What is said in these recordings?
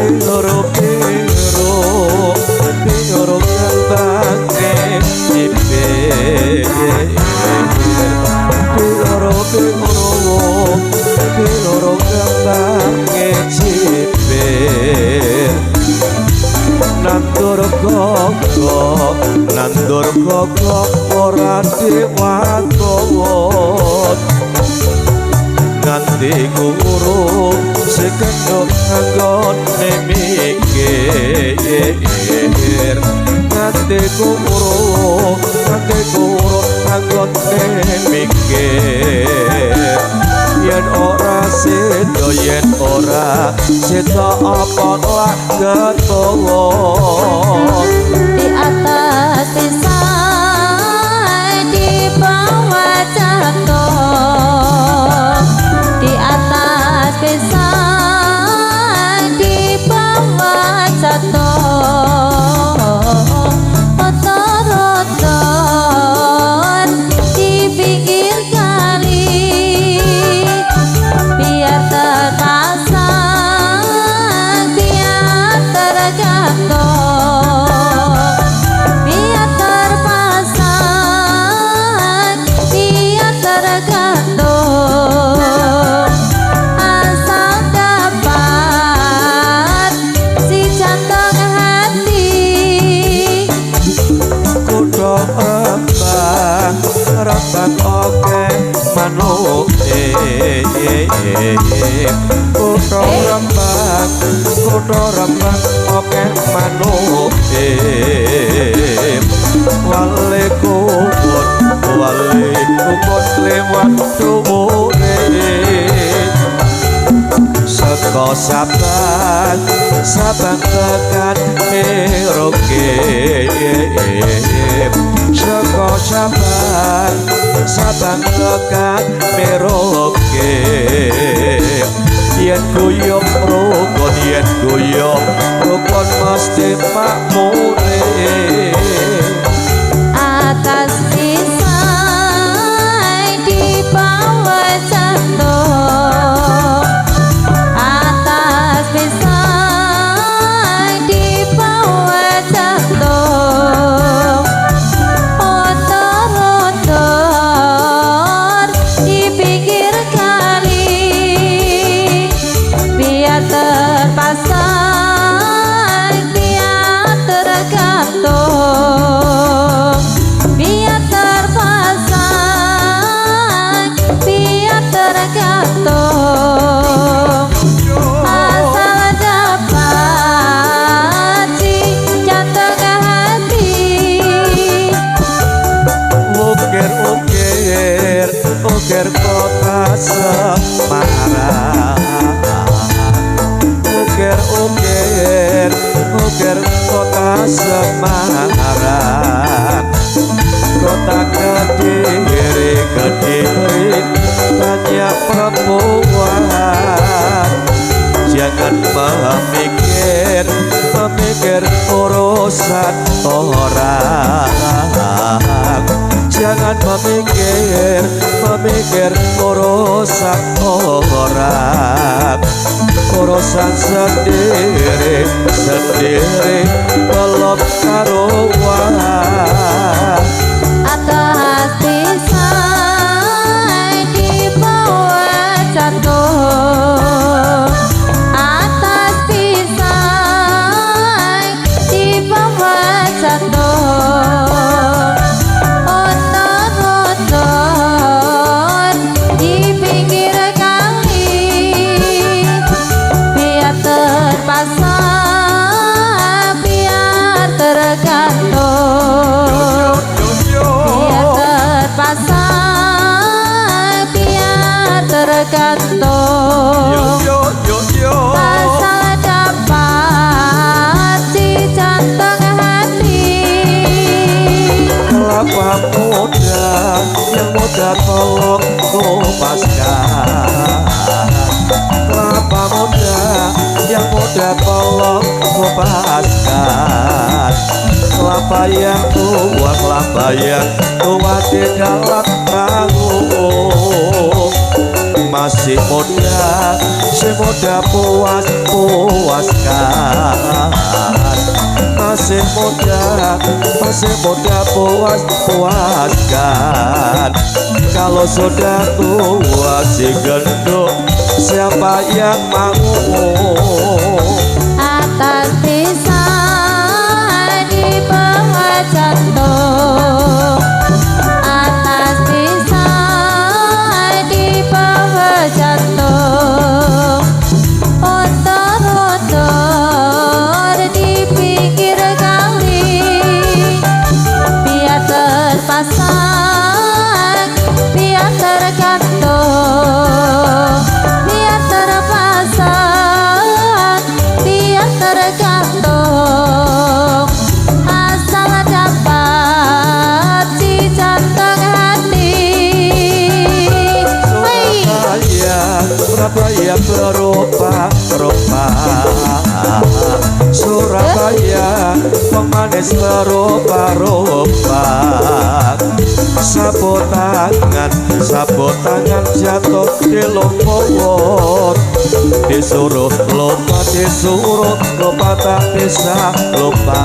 Piro kembangke cipir Piro kembangke cipir Nandur gogok ora diwakot nganti guru sekendok anggone mikir nganti guru anggone mikir yen ora sedo apa lak ketolong di atas desa di bawah jatuh di atas desa di bawah jatuh otor-otor di pinggir kali biar terpasang biar tergantung biar terpasang biar tergantung asal dapat si jantung hati kudu rembang oke manuk kudu rembang oke manuk wale kukut lewat tuwure seko sabang tekan meroke seko sabang tekan meroke yen guyub rukun mesti makmure atas desa di bawah jatuh atas desa di bawah jatuh otor-otor di pinggir kali biar terpasang biar tergantung biar terpasang biar tergantung asal dapat si jantung hati ukir kota Semarang ukir kota Semarang kota Kediri banyak perempuan jangan memikir urusan orang jangan memikir urusan orang urusan sendiri belum karuan atas desa di bawah jatuh atas desa di bawah jatuh otor-otor di pinggir kali biar terpasang biar tergantung biar terpasang biar tergantung asal dapat si jantung hati kelapa muda yang muda tolong kupaskan kelapa muda yang muda tolong kupaskan kelapa yang tua di dalam perahu masih muda, si muda puaskan. Masih muda puaskan. Kalau sudah tua si gendut, siapa yang mau? Atas bisa di bawah jantung, atas bisa di bawah jantung, odor di pinggir kali, biar terpasang, biar tergantung, biar terpasang, biar tergantung, asal dapat di jantung hati. Surabaya berupa Surabaya pemanis berupa sapu tangan jatuh di lumpur, disuruh lupa tak bisa lupa,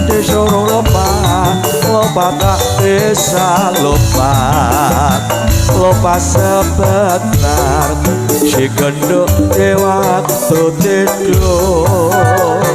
disuruh lupa tak bisa lupa sebentar si gendut di waktu tidur.